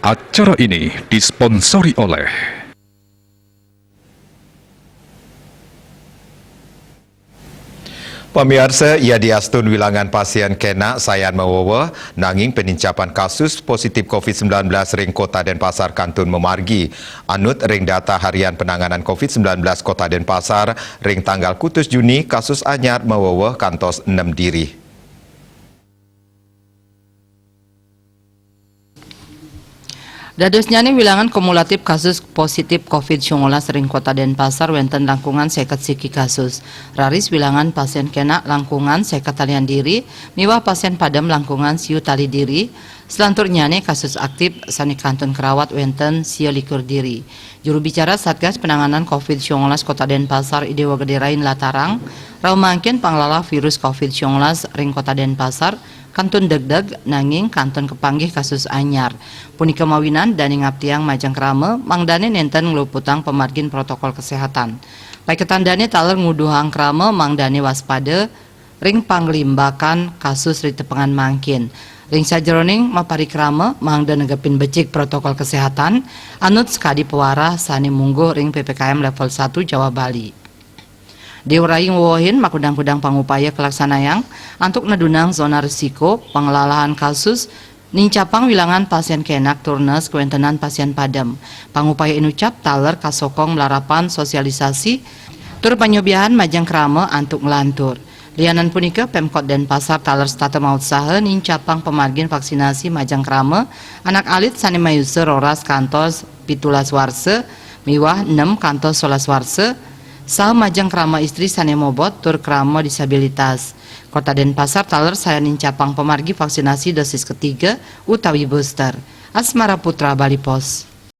Acara ini disponsori oleh Pemirsa, ia diastun wilangan pasien kena sayan mawawa nanging penincapan kasus positif COVID-19 ring Kota Denpasar kantun memargi. Anut ring data harian penanganan COVID-19 Kota Denpasar ring tanggal 1 Juni kasus anyar mawawa kantos 6 diri. Dadosnya ni wilangan kumulatif kasus positif COVID-19 ring Kota Denpasar wenten langkungan seket siki kasus. Raris wilangan pasien kena langkungan seket talian diri, miwah pasien padam langkungan siu tali diri. Selanturnya ni kasus aktif sani kantun kerawat wenten siu likur diri. Juru bicara Satgas Penanganan COVID-19 Kota Denpasar Idewa Gederain Latarang, rau mangkin panglala virus COVID-19 ring Kota Denpasar kantun deg-deg nanging kantun kepanggih kasus anyar. Punika mawinan dani ngaptiang majang krame mangdane nenten ngeluputang pemargin protokol kesehatan. Paiketan dani taler nguduhang krame mangdane waspada ring panglimbakan kasus ritepengan mangkin. Ring sajeroning mapari krame mangda negepin becik protokol kesehatan anut skadi pewara sani mungguh ring PPKM level 1 Jawa Bali. Diuraing wohin makudang-kudang pangupaya kelaksanayang antuk nedunang zona risiko pengelalahan kasus nincapang wilangan pasien kenak turnes kewentenan pasien padam. Pangupaya inucap taler kasokong melarapan sosialisasi tur panyobiahan majang krame antuk ngelantur. Lianan punika Pemkot Denpasar taler stata maut saha nincapang pemargin vaksinasi majang krame anak alit sani mayuse roras kantos 17 warse miwah 6 kantos 11 warse sah majang krama istri sane mobot tur krama disabilitas. Kota Denpasar taler saya nincapang pemargi vaksinasi dosis ketiga utawi booster. Asmara Putra, Bali Pos.